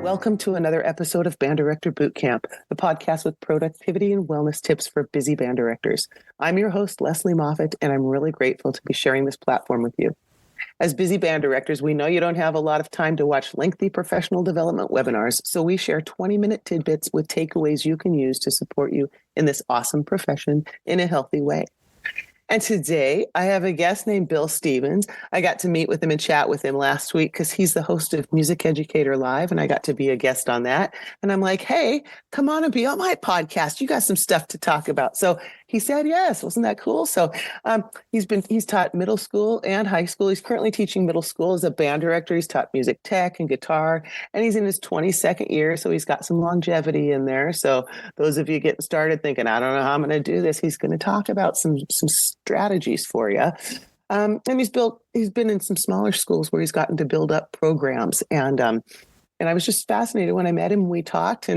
Welcome to another episode of Band Director Boot Camp, the podcast with productivity and wellness tips for busy band directors. I'm your host, Lesley Moffat, and I'm really grateful to be sharing this platform with you. As busy band directors, we know you don't have a lot of time to watch lengthy professional development webinars, so we share 20-minute tidbits with takeaways you can use to support you in this awesome profession in a healthy way. And today I have a guest named Bill Stevens. I got to meet with him and chat with him last week because he's the host of Music Educator Live, and I got to be a guest on that. And I'm like, hey, come on and be on my podcast. You got some stuff to talk about. So he said yes. Wasn't that cool? So he's taught middle school and high school. He's currently teaching middle school as a band director. He's taught music tech and guitar, and he's in his 22nd year. So he's got some longevity in there. So those of you getting started thinking, I don't know how I'm going to do this, he's going to talk about some strategies for you. And he's been in some smaller schools where he's gotten to build up programs. And I was just fascinated when I met him, we talked.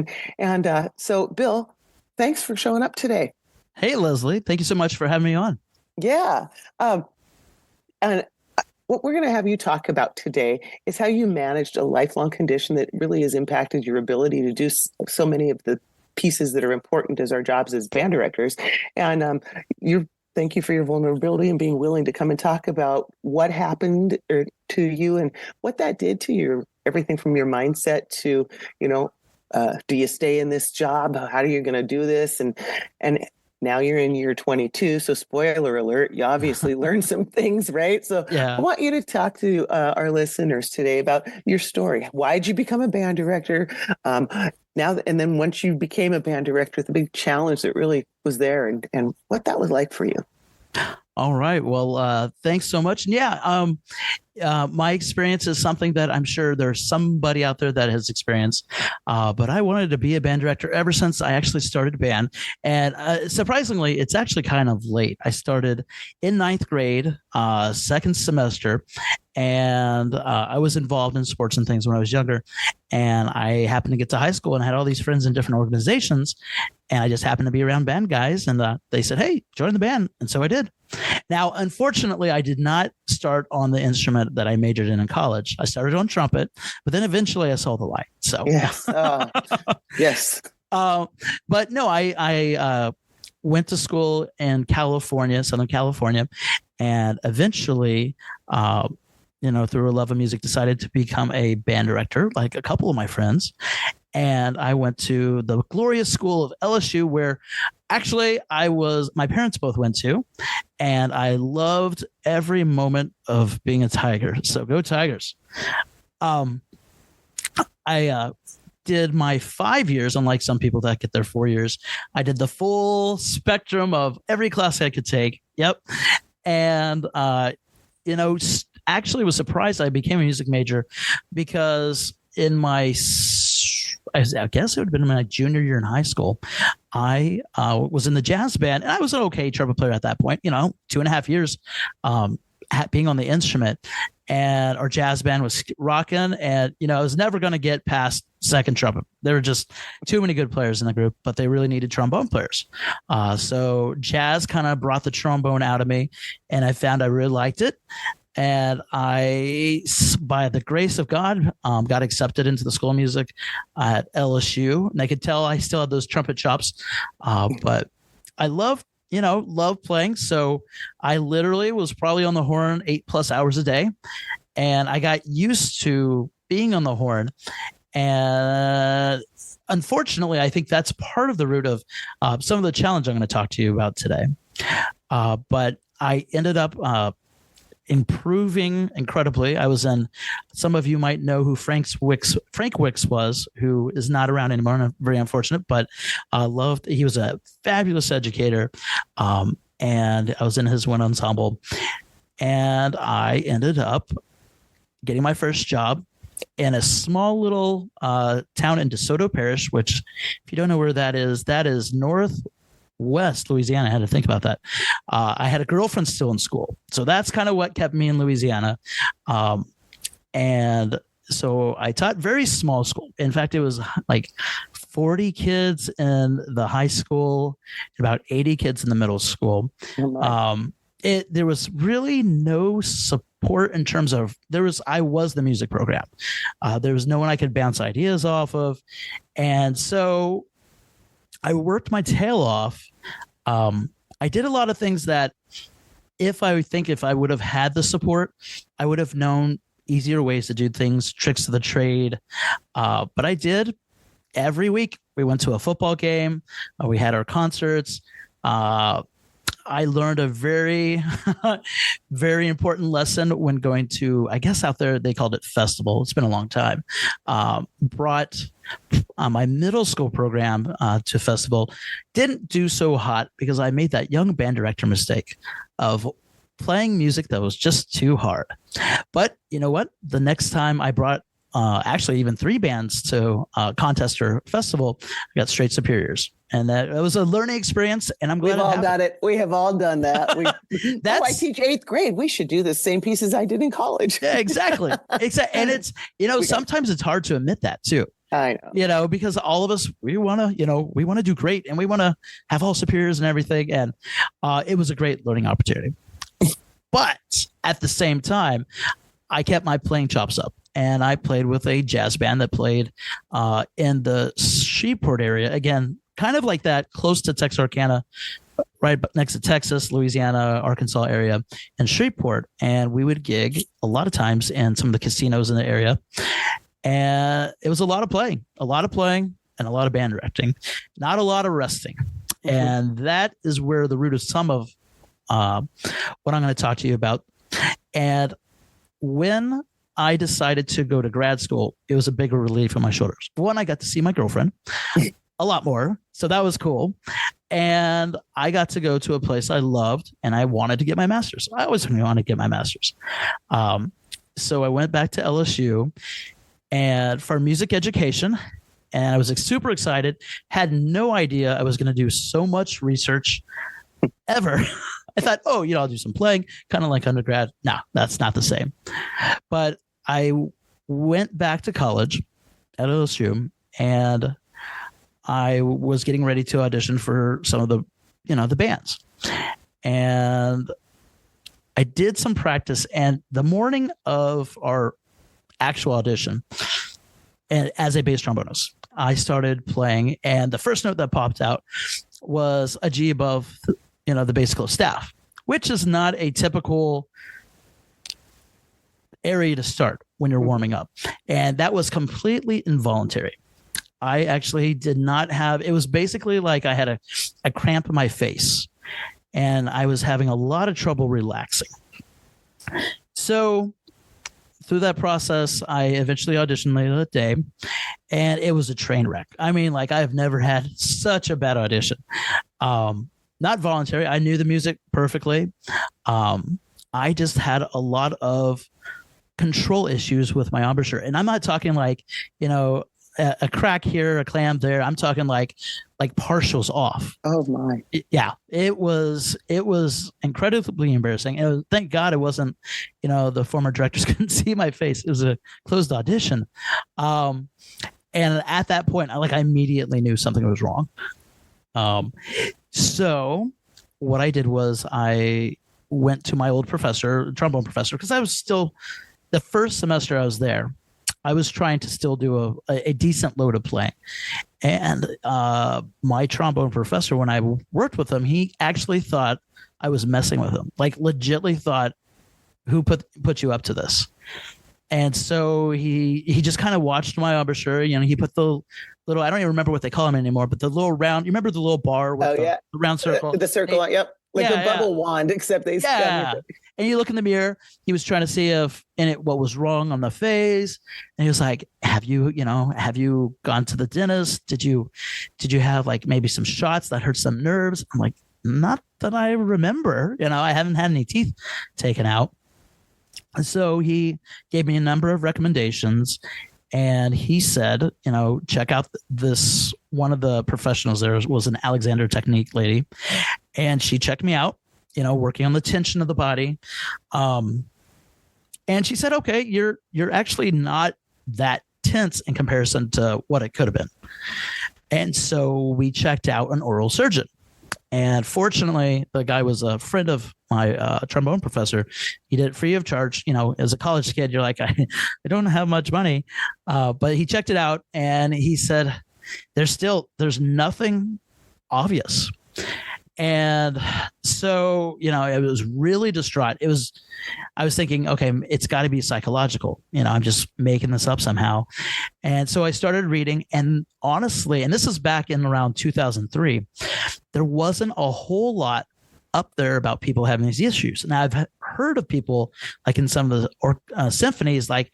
So Bill, thanks for showing up today. Hey, Lesley, thank you so much for having me on. Yeah. And what we're going to have you talk about today is how you managed a lifelong condition that really has impacted your ability to do so many of the pieces that are important as our jobs as band directors. And thank you for your vulnerability and being willing to come and talk about what happened to you and what that did to everything from your mindset to, do you stay in this job? How are you going to do this? And now you're in year 22. So spoiler alert, you obviously learned some things, right? So yeah. I want you to talk to our listeners today about your story. Why did you become a band director? And then once you became a band director, the big challenge that really was there and what that was like for you. All right. Well, thanks so much. And yeah, my experience is something that I'm sure there's somebody out there that has experienced. But I wanted to be a band director ever since I actually started a band. And surprisingly, it's actually kind of late. I started in ninth grade, second semester. And I was involved in sports and things when I was younger. And I happened to get to high school and had all these friends in different organizations. And I just happened to be around band guys. And they said, hey, join the band. And so I did. Now, unfortunately, I did not start on the instrument that I majored in college. I started on trumpet, but then eventually I saw the light. So yes. Yes. But no, I went to school in California, Southern California, and eventually through a love of music, decided to become a band director, like a couple of my friends. And I went to the glorious school of LSU, where actually my parents both went to, and I loved every moment of being a Tiger. So go Tigers. I did my 5 years, unlike some people that get their 4 years. I did the full spectrum of every class I could take. Yep. And, actually was surprised I became a music major because in my I guess it would have been my junior year in high school, I was in the jazz band, and I was an okay trumpet player at that point, 2.5 years being on the instrument, and our jazz band was rocking, and, I was never going to get past second trumpet. There were just too many good players in the group, but they really needed trombone players. So jazz kind of brought the trombone out of me, and I found I really liked it. And I, by the grace of God, got accepted into the School of Music at LSU. And I could tell I still had those trumpet chops, but I love playing. So I literally was probably on the horn 8+ hours a day. And I got used to being on the horn. And unfortunately, I think that's part of the root of some of the challenge I'm going to talk to you about today. But I ended up improving incredibly. I was in, some of you might know who Frank Wicks was, who is not around anymore. Very unfortunate, but he was a fabulous educator. And I was in his wind ensemble, and I ended up getting my first job in a small little town in DeSoto Parish, which, if you don't know where that is northwest Louisiana. I had to think about that. I had a girlfriend still in school, so that's kind of what kept me in Louisiana. And so I taught very small school. In fact, it was like 40 kids in the high school, about 80 kids in the middle school. there was really no support in terms of I was the music program. There was no one I could bounce ideas off of. And so I worked my tail off. I did a lot of things that if I would have had the support, I would have known easier ways to do things, tricks of the trade. But I did. Every week we went to a football game. We had our concerts. I learned a very, very important lesson when going to, I guess out there they called it festival. It's been a long time. Brought my middle school program to festival. Didn't do so hot because I made that young band director mistake of playing music that was just too hard. But you know what? The next time I brought actually even 3 bands to contest or festival, I got straight superiors. And that was a learning experience. And I'm glad we've all done it. We have all done that. I teach 8th grade. We should do the same pieces I did in college. Yeah, exactly. And it's, sometimes it's hard to admit that too. I know. Because all of us, we want to do great and we want to have all superiors and everything. And it was a great learning opportunity. But at the same time, I kept my playing chops up. And I played with a jazz band that played in the Shreveport area. Again, kind of like that, close to Texarkana, right next to Texas, Louisiana, Arkansas area, and Shreveport. And we would gig a lot of times in some of the casinos in the area. And it was a lot of playing and a lot of band directing, not a lot of resting. Mm-hmm. And that is where the root of some of what I'm going to talk to you about. And when I decided to go to grad school, it was a bigger relief on my shoulders. One, I got to see my girlfriend a lot more. So that was cool. And I got to go to a place I loved and I wanted to get my master's. I always wanted to get my master's. So I went back to LSU and for music education, and I was super excited, had no idea I was going to do so much research ever. I thought, I'll do some playing, kind of like undergrad. No, that's not the same. But I went back to college at LSU and I was getting ready to audition for some of the bands. And I did some practice, and the morning of our actual audition, and as a bass trombonist, I started playing, and the first note that popped out was a G above the bass clef staff, which is not a typical area to start when you're warming up. And that was completely involuntary. I actually did not have, it was basically like I had a cramp in my face and I was having a lot of trouble relaxing. So through that process, I eventually auditioned later that day and it was a train wreck. I mean, like I've never had such a bad audition. Not voluntary. I knew the music perfectly. I just had a lot of control issues with my embouchure. And I'm not talking like, a crack here, a clam there. I'm talking like partials off. Oh my. Yeah. It was incredibly embarrassing. And thank God it wasn't, the former directors couldn't see my face. It was a closed audition. And at that point, I immediately knew something was wrong. So what I did was I went to my old trombone professor, because I was still, the first semester I was there, I was trying to still do a decent load of playing. And my trombone professor, when I worked with him, he actually thought I was messing with him, legitly thought, who put you up to this? And so he just kind of watched my embouchure. He put the little, I don't even remember what they call them anymore, but the little round, you remember the little bar with the round circle? The circle, yep. Like a bubble wand, except they And you look in the mirror, he was trying to see if what was wrong on the phase. And he was like, have you gone to the dentist? Did you have maybe some shots that hurt some nerves? I'm like, not that I remember. I haven't had any teeth taken out. And so he gave me a number of recommendations, and he said, check out this. One of the professionals there was an Alexander Technique lady, and she checked me out, working on the tension of the body. And she said, okay, you're actually not that tense in comparison to what it could have been. And so we checked out an oral surgeon. And fortunately, the guy was a friend of my trombone professor. He did it free of charge. As a college kid, you're like, I don't have much money. But he checked it out and he said, there's nothing obvious. And so, it was really distraught. I was thinking, okay, it's got to be psychological. I'm just making this up somehow. And so I started reading, and honestly, and this is back in around 2003, there wasn't a whole lot up there about people having these issues. And I've heard of people like in some of the symphonies, like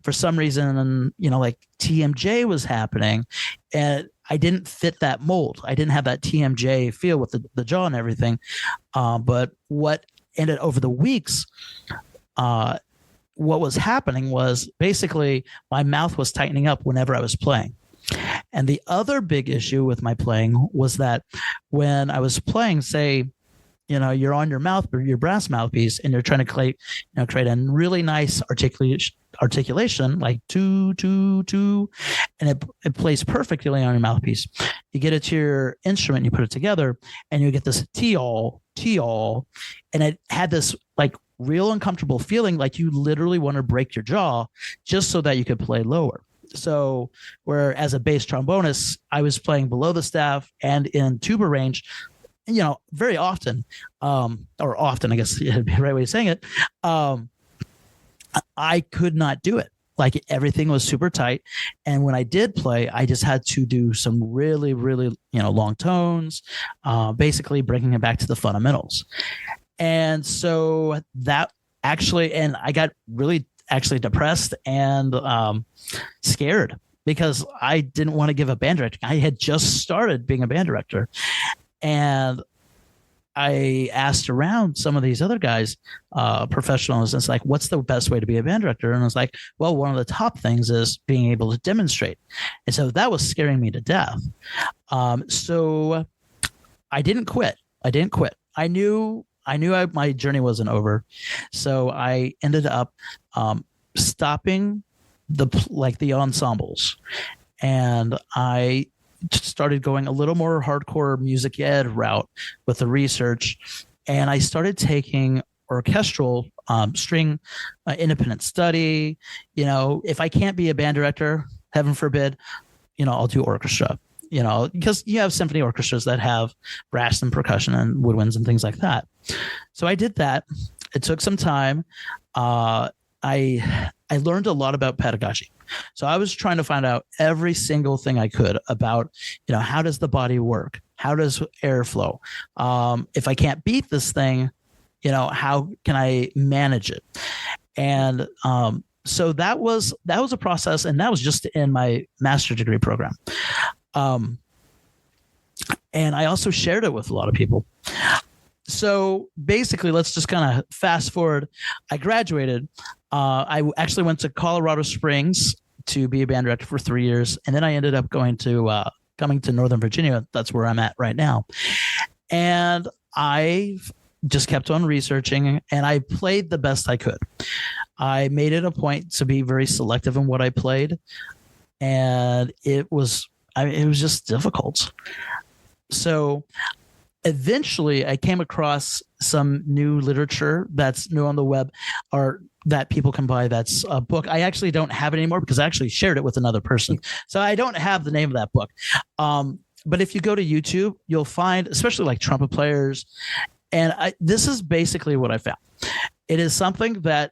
for some reason, like TMJ was happening, and I didn't fit that mold. I didn't have that TMJ feel with the jaw and everything. But what ended over the weeks, what was happening was basically my mouth was tightening up whenever I was playing. And the other big issue with my playing was that when I was playing, say, you're on your brass mouthpiece, and you're trying to create a really nice articulation, like two, two, two, and it plays perfectly on your mouthpiece. You get it to your instrument, you put it together, and you get this t-all, and it had this like real uncomfortable feeling, like you literally want to break your jaw just so that you could play lower. So where as a bass trombonist, I was playing below the staff and in tuba range, very often, or often, I guess it'd be the right way of saying it. I could not do it. Like everything was super tight. And when I did play, I just had to do some really, really, long tones, basically bringing it back to the fundamentals. And so that actually, and I got really actually depressed and scared because I didn't want to give up band directing. I had just started being a band director. And I asked around some of these other guys, professionals, and it's like, what's the best way to be a band director? And I was like, well, one of the top things is being able to demonstrate. And so that was scaring me to death. So I didn't quit. I knew my journey wasn't over. So I ended up stopping the ensembles. And I started going a little more hardcore music ed route with the research, and I started taking orchestral string independent study. If I can't be a band director, heaven forbid, I'll do orchestra, because you have symphony orchestras that have brass and percussion and woodwinds and things like that. So I did that. It took some time. I learned a lot about pedagogy. So I was trying to find out every single thing I could about, how does the body work? How does air flow? If I can't beat this thing, how can I manage it? And so that was a process, and that was just in my master's degree program. And I also shared it with a lot of people. So basically, let's just kind of fast forward. I graduated. I actually went to Colorado Springs to be a band director for 3 years. And then I ended up coming to Northern Virginia. That's where I'm at right now. And I just kept on researching, and I played the best I could. I made it a point to be very selective in what I played. And it was just difficult. So eventually I came across some new literature that's new on the web, or that people can buy. That's a book. I actually don't have it anymore because I actually shared it with another person. So I don't have the name of that book. But if you go to YouTube, you'll find, especially like trumpet players. And this is basically what I found. It is something that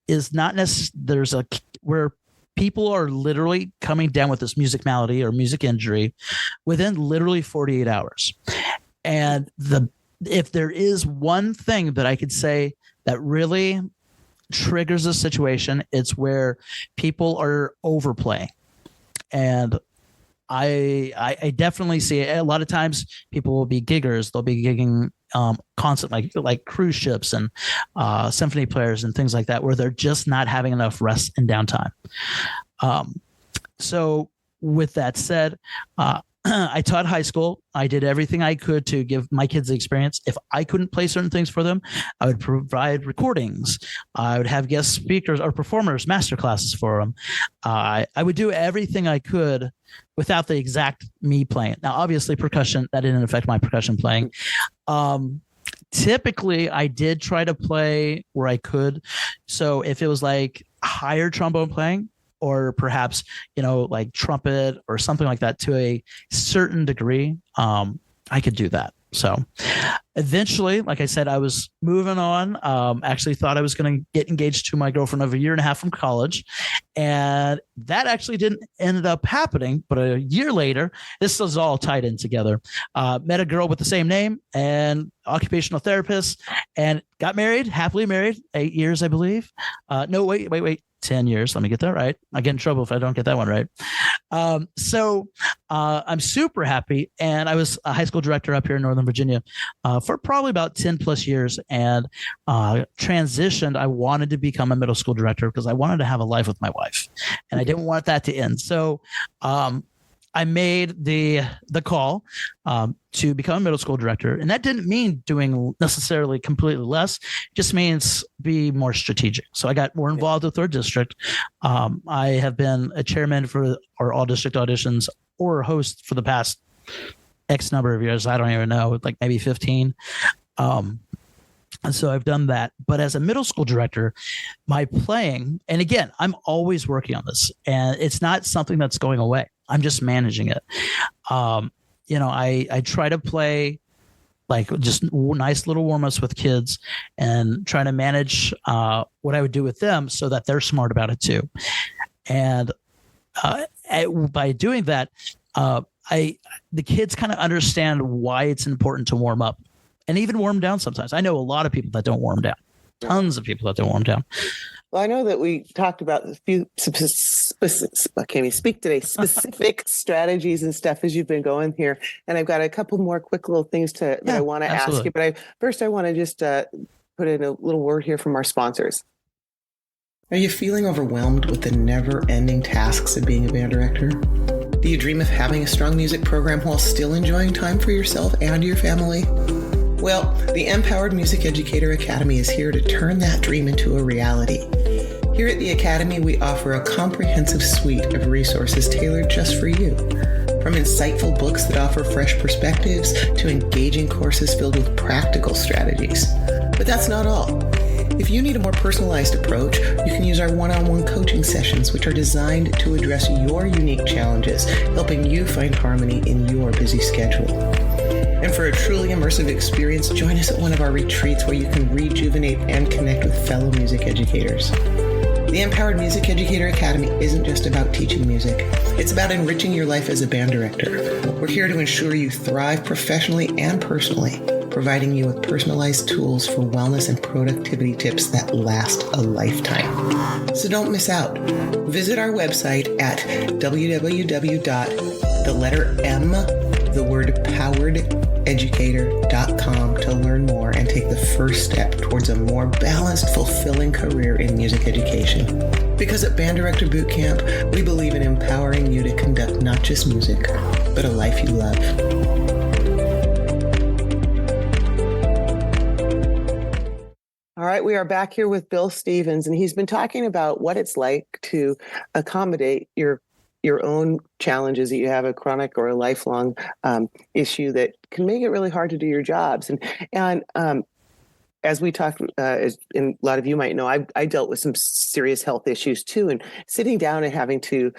is not necessarily, where people are literally coming down with this music malady or music injury within literally 48 hours. And if there is one thing that I could say that really triggers a situation, it's where people are overplaying. And I definitely see it. A lot of times people will be giggers. They'll be gigging constant, like cruise ships and symphony players and things like that, where they're just not having enough rest and downtime. So with that said, I taught high school. I did everything I could to give my kids the experience. If I couldn't play certain things for them, I would provide recordings. I would have guest speakers or performers, master classes for them. I would do everything I could without the exact me playing. Now, obviously, percussion, that didn't affect my percussion playing. Typically, I did try to play where I could. So if it was like higher trombone playing, or perhaps, like trumpet or something like that to a certain degree, I could do that. So eventually, like I said, I was moving on. Actually thought I was going to get engaged to my girlfriend of a year and a half from college. And that actually didn't end up happening. But a year later, this was all tied in together. Met a girl with the same name and occupational therapist, and got married, happily married, 8 years, I believe. No, wait. 10 years. Let me get that right. I get in trouble if I don't get that one right. So I'm super happy. And I was a high school director up here in Northern Virginia for probably about 10 plus years, and transitioned. I wanted to become a middle school director because I wanted to have a life with my wife, and I didn't want that to end. So I made the call to become a middle school director. And that didn't mean doing necessarily completely less. It just means be more strategic. So I got more involved with our district. I have been a chairman for our all district auditions or host for the past X number of years. I don't even know, like maybe 15. And so I've done that. But as a middle school director, my playing, and again, I'm always working on this, and it's not something that's going away. I'm just managing it. I try to play like just nice little warm-ups with kids and try to manage what I would do with them so that they're smart about it too. And by doing that, the kids kind of understand why it's important to warm up and even warm down sometimes. I know a lot of people that don't warm down, tons of people that don't warm down. Well, I know that we talked about a few specific strategies and stuff as you've been going here. And I've got a couple more quick little things that I want to ask you. But I want to just put in a little word here from our sponsors. Are you feeling overwhelmed with the never-ending tasks of being a band director? Do you dream of having a strong music program while still enjoying time for yourself and your family? Well, the Empowered Music Educator Academy is here to turn that dream into a reality. Here at the Academy, we offer a comprehensive suite of resources tailored just for you. From insightful books that offer fresh perspectives to engaging courses filled with practical strategies. But that's not all. If you need a more personalized approach, you can use our one-on-one coaching sessions, which are designed to address your unique challenges, helping you find harmony in your busy schedule. And for a truly immersive experience, join us at one of our retreats where you can rejuvenate and connect with fellow music educators. The Empowered Music Educator Academy isn't just about teaching music. It's about enriching your life as a band director. We're here to ensure you thrive professionally and personally, providing you with personalized tools for wellness and productivity tips that last a lifetime. So don't miss out. Visit our website at powereducator.com to learn more and take the first step towards a more balanced, fulfilling career in music education. Because at Band Director Bootcamp, we believe in empowering you to conduct not just music, but a life you love. All right, we are back here with Bill Stevens, and he's been talking about what it's like to accommodate your own challenges, that you have a chronic or a lifelong issue that can make it really hard to do your jobs. And as we talked, and a lot of you might know, I dealt with some serious health issues too. And sitting down and having to,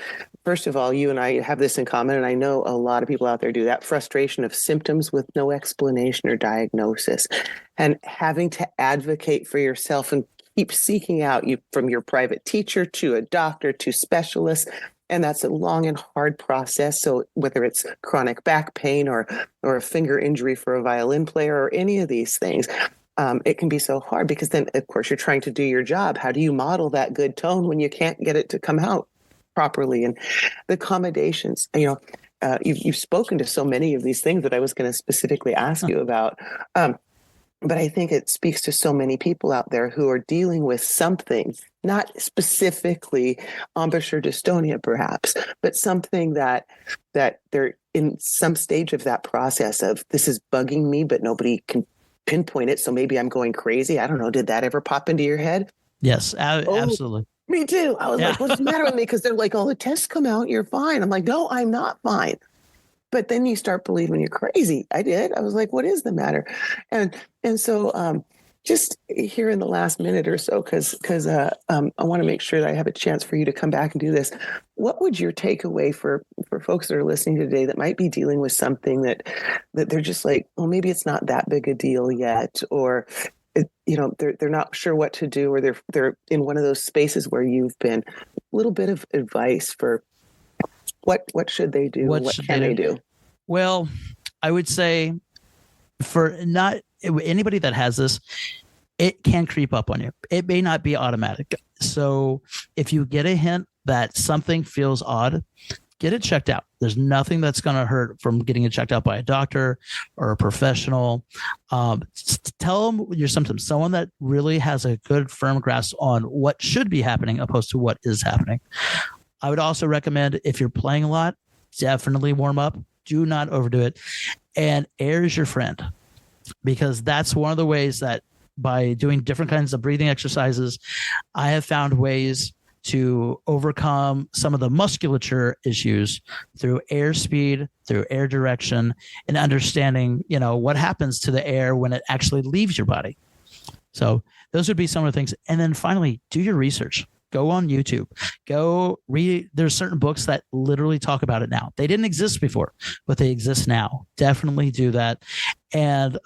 first of all, you and I have this in common, and I know a lot of people out there do that, frustration of symptoms with no explanation or diagnosis, and having to advocate for yourself and keep seeking out you from your private teacher to a doctor to specialists. And that's a long and hard process. So whether it's chronic back pain or a finger injury for a violin player or any of these things, it can be so hard because then, of course, you're trying to do your job. How do you model that good tone when you can't get it to come out properly? And the accommodations, you've spoken to so many of these things that I was going to specifically ask you about. But I think it speaks to so many people out there who are dealing with something, not specifically embouchure dystonia, perhaps, but something that they're in some stage of that process of this is bugging me, but nobody can pinpoint it. So maybe I'm going crazy. I don't know. Did that ever pop into your head? Yes, absolutely. Me too. I was like, what's the matter with me? Because they're like, oh, the tests come out, you're fine. I'm like, no, I'm not fine. But then you start believing you're crazy. I did. I was like, what is the matter? And so just here in the last minute or so, because I want to make sure that I have a chance for you to come back and do this. What would your takeaway for folks that are listening today that might be dealing with something that they're just like, well, maybe it's not that big a deal yet, or they're not sure what to do, or they're in one of those spaces where you've been. A little bit of advice for what should they do? What can they do? Well, I would say for not anybody that has this, it can creep up on you. It may not be automatic. So if you get a hint that something feels odd, get it checked out. There's nothing that's going to hurt from getting it checked out by a doctor or a professional. Tell them your symptoms. Someone that really has a good, firm grasp on what should be happening opposed to what is happening. I would also recommend, if you're playing a lot, definitely warm up. Do not overdo it. And air is your friend, because that's one of the ways that by doing different kinds of breathing exercises, I have found ways to overcome some of the musculature issues through air speed, through air direction, and understanding, what happens to the air when it actually leaves your body. So those would be some of the things. And then finally, do your research. Go on YouTube. Go read. There's certain books that literally talk about it now. They didn't exist before, but they exist now. Definitely do that. And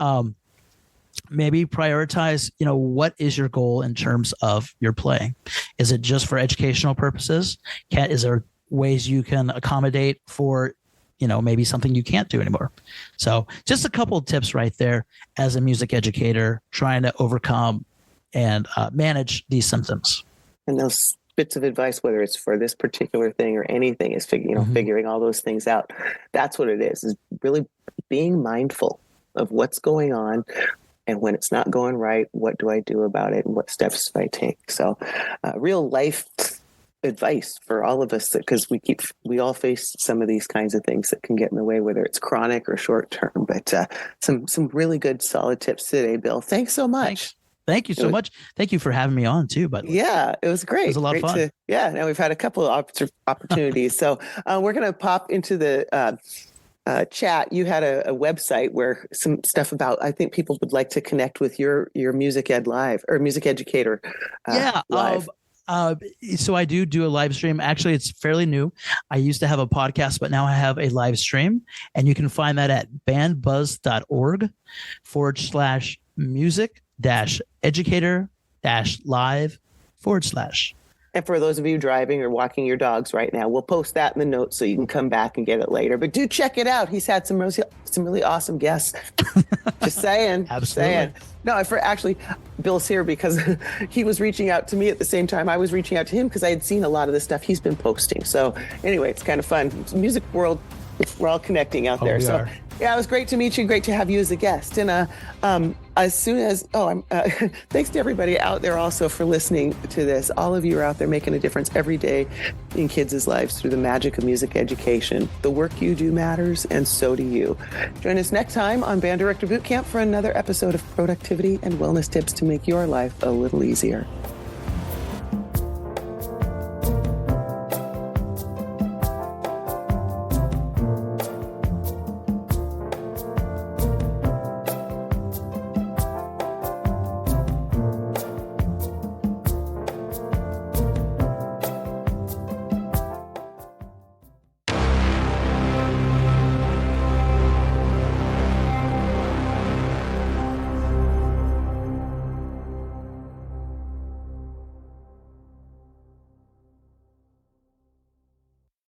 maybe prioritize, what is your goal in terms of your playing? Is it just for educational purposes? Is there ways you can accommodate for, maybe something you can't do anymore? So just a couple of tips right there as a music educator trying to overcome and manage these symptoms. And those bits of advice, whether it's for this particular thing or anything, is figuring all those things out. That's what it is really being mindful of what's going on. And when it's not going right, what do I do about it? And what steps do I take? So real life advice for all of us, because we all face some of these kinds of things that can get in the way, whether it's chronic or short term. But some really good, solid tips today, Bill. Thanks so much. Thank you so much. Thank you for having me on too. But yeah, it was great. It was a lot of fun. Now we've had a couple of opportunities. So we're going to pop into the chat. You had a website where some stuff about, I think people would like to connect with your Music Ed Live or Music Educator Live. So I do a live stream. Actually, it's fairly new. I used to have a podcast, but now I have a live stream, and you can find that at bandbuzz.org/music-educator-live/. And for those of you driving or walking your dogs right now, we'll post that in the notes so you can come back and get it later. But do check it out. He's had some really awesome guests. Just saying. Absolutely. Saying. No, actually, Bill's here because he was reaching out to me at the same time I was reaching out to him, because I had seen a lot of the stuff he's been posting. So anyway, it's kind of fun. It's music world, we're all connecting out there. So yeah, it was great to meet you. Great to have you as a guest. And as soon as, thanks to everybody out there also for listening to this. All of you are out there making a difference every day in kids' lives through the magic of music education. The work you do matters, and so do you. Join us next time on Band Director Bootcamp for another episode of productivity and wellness tips to make your life a little easier.